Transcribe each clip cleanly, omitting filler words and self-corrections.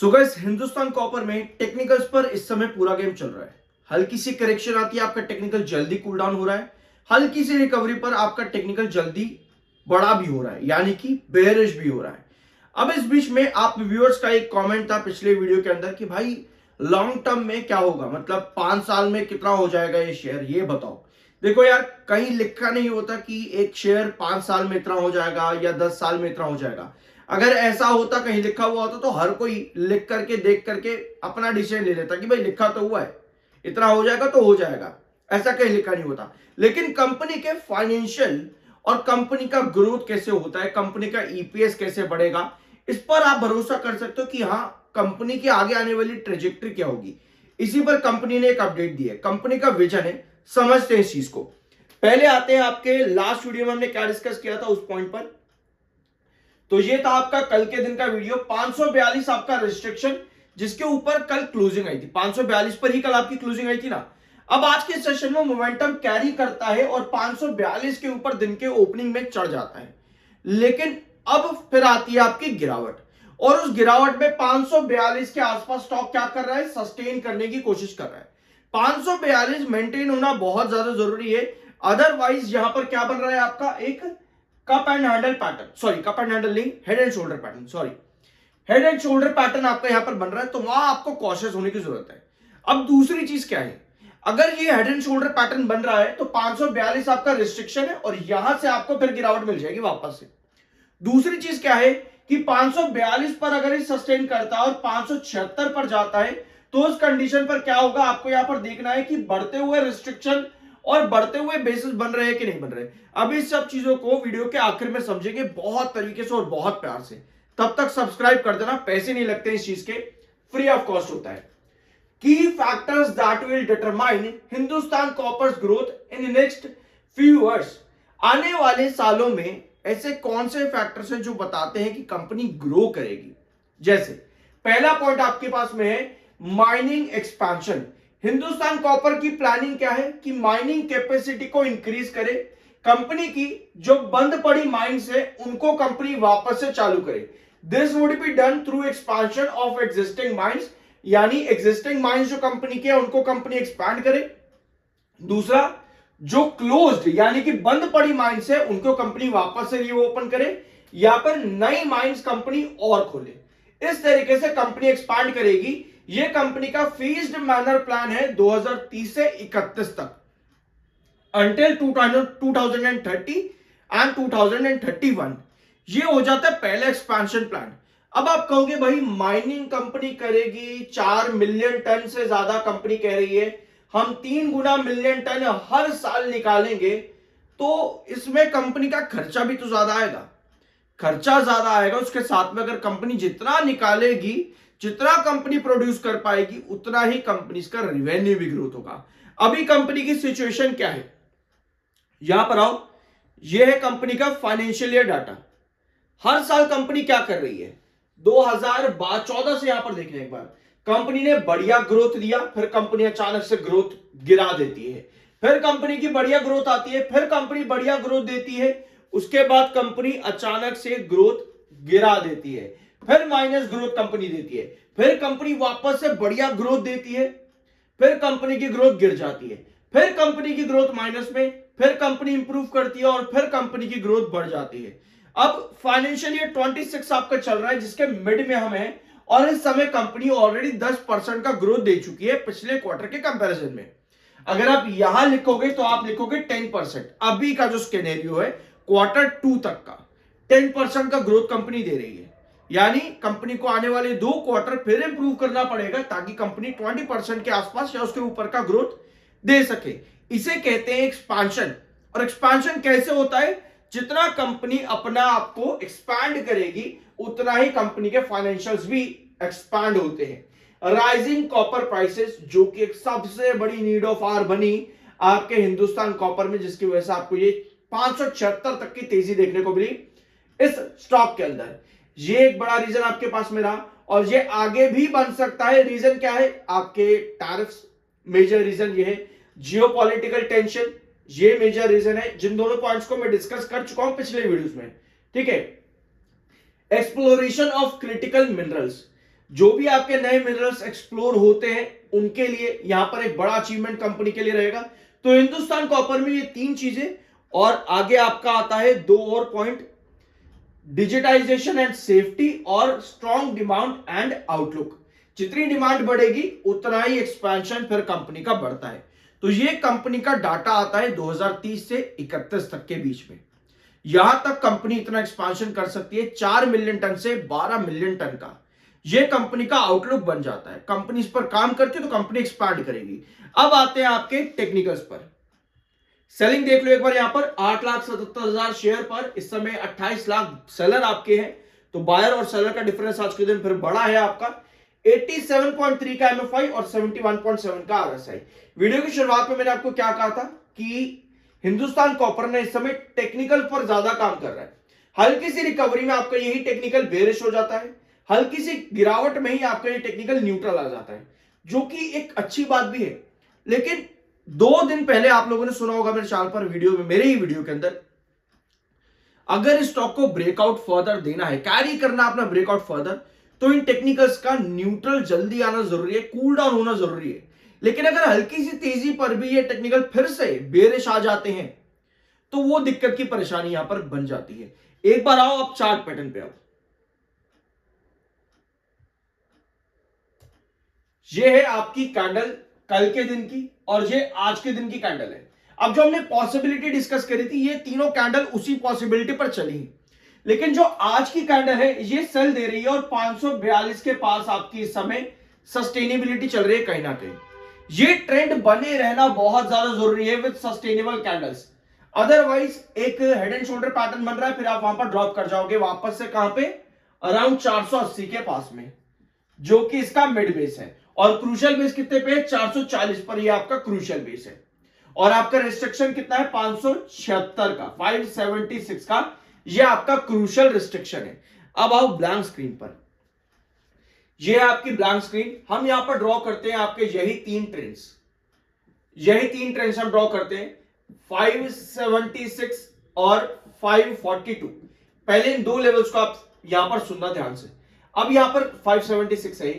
So guys, Hindustan copper में technicals पर इस समय पूरा गेम चल रहा है। हल्की सी करेक्शन आती है, आपका टेक्निकल जल्दी कूल डाउन हो रहा है। हल्की सी रिकवरी पर आपका टेक्निकल जल्दी बड़ा भी हो रहा है, यानी कि बेयरिश भी हो रहा है। अब इस बीच में आप व्यूअर्स का एक कमेंट था पिछले वीडियो के अंदर कि भाई लॉन्ग टर्म में क्या होगा, मतलब 5 साल में कितना हो जाएगा ये शेयर, ये बताओ। देखो यार, कहीं लिखा नहीं होता कि एक शेयर 5 साल में इतना हो जाएगा या 10 साल में इतना हो जाएगा। अगर ऐसा होता, कहीं लिखा हुआ होता, तो हर कोई लिख करके देख करके अपना डिसीजन ले लेता कि भाई लिखा तो हुआ है, इतना हो जाएगा तो हो जाएगा। ऐसा कहीं लिखा नहीं होता। लेकिन कंपनी के फाइनेंशियल और कंपनी का ग्रोथ कैसे होता है, कंपनी का ईपीएस कैसे बढ़ेगा, इस पर आप भरोसा कर सकते हो कि हाँ, कंपनी की आगे आने वाली ट्रेजेक्ट्री क्या होगी। इसी पर कंपनी ने एक अपडेट दी है, कंपनी का विजन है। समझते हैं इस चीज को। पहले आते हैं, आपके लास्ट वीडियो में हमने क्या डिस्कस किया था उस पॉइंट पर। तो ये था आपका कल के दिन का वीडियो, 542 आपका रिस्ट्रिक्शन, जिसके ऊपर कल क्लोजिंग आई थी। 542 पर ही कल आपकी क्लोजिंग आई थी ना। अब आज के सेशन में मोमेंटम कैरी करता है और 542 के ऊपर दिन के ओपनिंग में चढ़ जाता है। लेकिन अब फिर आती है आपकी गिरावट, और उस गिरावट में 542 के आसपास स्टॉक क्या कर रहा है, सस्टेन करने की कोशिश कर रहा है। 542 मेंटेन होना बहुत ज्यादा जरूरी है। अदरवाइज यहां पर क्या बन रहा है आपका, एक cup and handle pattern, sorry cup and handle नहीं, head and shoulder pattern, sorry head and shoulder pattern आपका यहां पर बन रहा है। तो वहां आपको कॉशियस होने की जरूरत है। अब दूसरी चीज क्या है, अगर ये हेड एंड शोल्डर पैटर्न बन रहा है तो 542 आपका रिस्ट्रिक्शन है और यहां से आपको फिर गिरावट मिल जाएगी वापस से। दूसरी चीज क्या है कि 542 पर अगर ये सस्टेन करता है और 576 पर जाता है, तो उस कंडीशन पर क्या होगा, आपको यहां पर देखना है कि बढ़ते हुए रिस्ट्रिक्शन और बढ़ते हुए बेसिस बन रहे हैं कि नहीं बन रहे। अब इस सब चीजों को वीडियो के आखिर में समझेंगे बहुत तरीके से और बहुत प्यार से। तब तक सब्सक्राइब कर देना, पैसे नहीं लगते इस चीज के, फ्री ऑफ कॉस्ट होता है। Key factors that will determine Hindustan Copper's growth in next few years. आने वाले सालों में ऐसे कौन से फैक्टर्स हैं जो बताते हैं कि कंपनी ग्रो करेगी। जैसे पहला पॉइंट आपके पास में है माइनिंग एक्सपेंशन। हिंदुस्तान कॉपर की प्लानिंग क्या है कि माइनिंग कैपेसिटी को इंक्रीज करे। कंपनी की जो बंद पड़ी माइंस है उनको कंपनी वापस से चालू करे। This would be done through expansion of existing mines, यानी एग्जिस्टिंग माइंस जो कंपनी के उनको कंपनी एक्सपैंड करे। दूसरा, जो क्लोज्ड यानी कि बंद पड़ी माइंस है उनको कंपनी वापस से रीओपन करे, या फिर नई माइंस कंपनी और खोले। इस तरीके से कंपनी एक्सपैंड करेगी। ये कंपनी का फेज्ड मैनर प्लान है 2030 से 31 तक, अंटिल 2030 एंड 2031। ये हो जाता है पहला एक्सपेंशन प्लान। अब आप कहोगे भाई माइनिंग कंपनी करेगी, 4 मिलियन टन से ज्यादा कंपनी कह रही है, हम 3 गुना मिलियन टन हर साल निकालेंगे, तो इसमें कंपनी का खर्चा भी तो ज्यादा आएगा। खर्चा ज्यादा आएगा, उसके साथ में अगर कंपनी जितना निकालेगी, जितना कंपनी प्रोड्यूस कर पाएगी, उतना ही कंपनी का रेवेन्यू भी ग्रोथ होगा। अभी कंपनी की सिचुएशन क्या है, यहां पर आओ। यह है कंपनी का फाइनेंशियल ईयर डाटा। हर साल कंपनी क्या कर रही है, 2014 से यहां पर देखने एक बार, कंपनी ने बढ़िया ग्रोथ दिया, फिर कंपनी अचानक से ग्रोथ गिरा देती है, फिर कंपनी की बढ़िया ग्रोथ आती है, फिर कंपनी बढ़िया ग्रोथ देती है, उसके बाद कंपनी अचानक से ग्रोथ गिरा देती है, फिर माइनस ग्रोथ कंपनी देती है, फिर कंपनी वापस से बढ़िया ग्रोथ देती है, फिर कंपनी की ग्रोथ गिर जाती है, फिर कंपनी की ग्रोथ माइनस में, फिर कंपनी इंप्रूव करती है और फिर कंपनी की ग्रोथ बढ़ जाती है। अब फाइनेंशियल ईयर 26 आपका चल रहा है, जिसके मिड में हम हैं, और इस समय कंपनी ऑलरेडी 10% का ग्रोथ दे चुकी है पिछले क्वार्टर के कंपैरिजन में। अगर आप यहां लिखोगे तो आप लिखोगे 10%। अभी का जो स्केनेरियो है Q2 तक का 10% का ग्रोथ कंपनी दे रही है, यानी कंपनी को आने वाले 2 क्वार्टर फिर इंप्रूव करना पड़ेगा ताकि कंपनी 20% के आसपास या उसके ऊपर का ग्रोथ दे सके। इसे कहते हैं एक्सपेंशन। और एक्सपेंशन कैसे होता है, जितना कंपनी अपना आप को एक्सपैंड करेगी उतना ही कंपनी के फाइनेंशियल्स भी एक्सपैंड होते हैं। राइजिंग कॉपर प्राइसेस, जो कि एक सबसे बड़ी नीड ऑफ आवर बनी आपके हिंदुस्तान कॉपर में, जिसकी वजह से आपको ये 576 तक की तेजी देखने को मिली इस स्टॉक के अंदर। ये एक बड़ा रीजन आपके पास में रहा और ये आगे भी बन सकता है। रीजन क्या है, आपके टैरिफ्स मेजर रीजन ये है, जियोपॉलिटिकल टेंशन ये मेजर रीजन है, जिन दोनों पॉइंट्स को मैं डिस्कस कर चुका हूं पिछले वीडियोस में। ठीक है, एक्सप्लोरेशन ऑफ क्रिटिकल मिनरल्स, जो भी आपके नए मिनरल्स एक्सप्लोर होते हैं उनके लिए यहां पर एक बड़ा अचीवमेंट कंपनी के लिए रहेगा। तो हिंदुस्तान कॉपर में ये 3 चीजें, और आगे आपका आता है 2 और पॉइंट, डिजिटाइजेशन एंड सेफ्टी और स्ट्रॉन्ग डिमांड एंड आउटलुक। जितनी डिमांड बढ़ेगी उतना ही एक्सपेंशन फिर कंपनी का बढ़ता है। तो ये कंपनी का डाटा आता है 2030 से 31 तक के बीच में। यहां तक कंपनी इतना एक्सपेंशन कर सकती है, 4 मिलियन टन से 12 मिलियन टन का ये कंपनी का आउटलुक बन जाता है। कंपनी इस पर काम करती है तो कंपनी एक्सपैंड करेगी। अब आते हैं आपके टेक्निकल्स पर। सेलिंग देख लो एक बार, यहां पर 8,77,000 शेयर पर इस समय 28 लाख सेलर आपके हैं। तो बायर और सेलर का डिफरेंस आज के दिन फिर बड़ा है आपका 87.3 का एमएफआई और 71.7 का आरएसआई। वीडियो की शुरुआत में मैंने आपको क्या कहा था कि हिंदुस्तान कॉपर ने इस समय टेक्निकल पर ज्यादा काम कर रहा है। हल्की सी रिकवरी में आपका यही टेक्निकल बेरिश हो जाता है, हल्की सी गिरावट में ही आपका ये टेक्निकल न्यूट्रल आ जाता है, जो कि एक अच्छी बात भी है। लेकिन 2 दिन पहले आप लोगों ने सुना होगा मेरे चैनल पर वीडियो में, मेरे ही वीडियो के अंदर, अगर स्टॉक को ब्रेकआउट फर्दर देना है, कैरी करना अपना ब्रेकआउट फर्दर, तो इन टेक्निकल्स का न्यूट्रल जल्दी आना जरूरी है, कूल डाउन होना जरूरी है। लेकिन अगर हल्की सी तेजी पर भी ये टेक्निकल फिर से बेरिश आ जाते हैं तो वो दिक्कत की परेशानी यहां पर बन जाती है। एक बार आओ आप चार्ट पैटर्न पे आओ। ये है आपकी कैंडल कल के दिन की और ये आज के दिन की कैंडल है। अब जो हमने पॉसिबिलिटी डिस्कस करी थी, ये तीनों कैंडल उसी पॉसिबिलिटी पर चली। लेकिन जो आज की कैंडल है ये सेल दे रही है और 542 के पास आपकी इस समय सस्टेनेबिलिटी चल रही है कहीं ना कहीं। ये ट्रेंड बने रहना बहुत ज्यादा जरूरी है विद सस्टेनेबल कैंडल्स। अदरवाइज एक हेड एंड शोल्डर पैटर्न बन रहा है, फिर आप वहां पर ड्रॉप कर जाओगे वापस से कहां पे, अराउंड 480 के पास में, जो कि इसका मिड बेस है। और क्रूशियल बेस कितने पे, 440 पर, ये आपका क्रूशियल बेस है। और आपका रिस्ट्रिक्शन कितना है, 576 का, 576 का, ये आपका क्रूशियल रिस्ट्रिक्शन है। अब आओ ब्लैंक स्क्रीन पर। ये है आपकी ब्लैंक स्क्रीन। हम यहां पर ड्रॉ करते हैं आपके यही 3 ट्रेंड्स हम ड्रॉ करते हैं, 576 और 542। पहले इन 2 लेवल्स को आप यहां पर सुनना ध्यान से। अब यहां पर 576 है,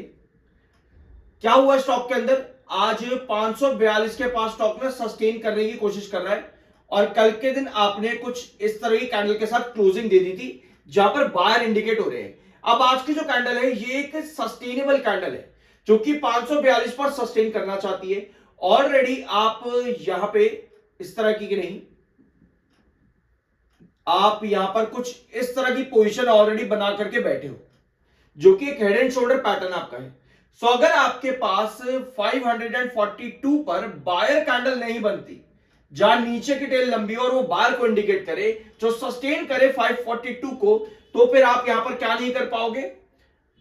क्या हुआ स्टॉक के अंदर, आज 542 के पास स्टॉक में सस्टेन करने की कोशिश कर रहा है। और कल के दिन आपने कुछ इस तरह की कैंडल के साथ क्लोजिंग दे दी थी जहां पर बायर इंडिकेट हो रहे हैं। अब आज की जो कैंडल है ये एक सस्टेनेबल कैंडल है जो कि 542 पर सस्टेन करना चाहती है। ऑलरेडी आप यहां पे इस तरह की नहीं, आप यहां पर कुछ इस तरह की पोजीशन ऑलरेडी बना करके बैठे हो, जो कि एक हेड एंड शोल्डर पैटर्न आपका है। सो अगर आपके पास 542 पर बायर कैंडल नहीं बनती, जहां नीचे की टेल लंबी और वो बायर को इंडिकेट करे, जो सस्टेन करे 542 को, तो फिर आप यहां पर क्या नहीं कर पाओगे,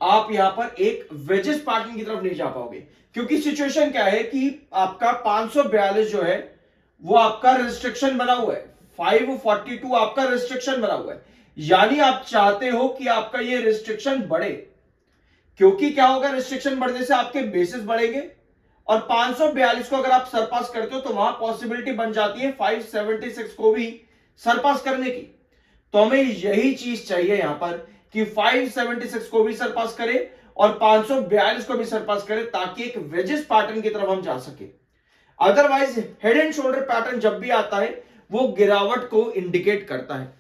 आप यहां पर एक वेजेस पैटर्न की तरफ नहीं जा पाओगे। क्योंकि सिचुएशन क्या है कि आपका 542 जो है वो आपका रिस्ट्रिक्शन बना हुआ है, 542 आपका रिस्ट्रिक्शन बना हुआ है। यानी आप चाहते हो कि आपका ये रिस्ट्रिक्शन बढ़े, क्योंकि क्या होगा, रिस्ट्रिक्शन बढ़ने से आपके बेसिस बढ़ेंगे और 542 को अगर आप सरपास करते हो तो वहां पॉसिबिलिटी बन जाती है 576 को भी सरपास करने की। तो हमें यही चीज चाहिए यहां पर कि 576 को भी सरपास करे और 542 को भी सरपास करे, ताकि एक वेजेस पैटर्न की तरफ हम जा सके। Otherwise head and shoulder pattern जब भी आता है वो गिरावट को इंडिकेट करता है।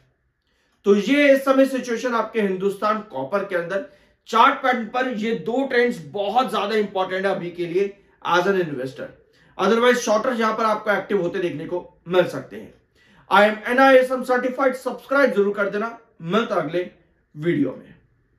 तो ये इस समय सिचुएशन आपके हिंदुस्तान कॉपर के अंदर चार्ट पैटर्न पर, ये 2 ट्रेंड्स बहुत ज्यादा इंपॉर्टेंट है अभी के लिए as an investor. Otherwise shorter यहां पर आपको एक्टिव होते देखने को मिल सकते हैं। I am NISM certified, subscribe जरूर कर देना। मिलता अगले वीडियो में।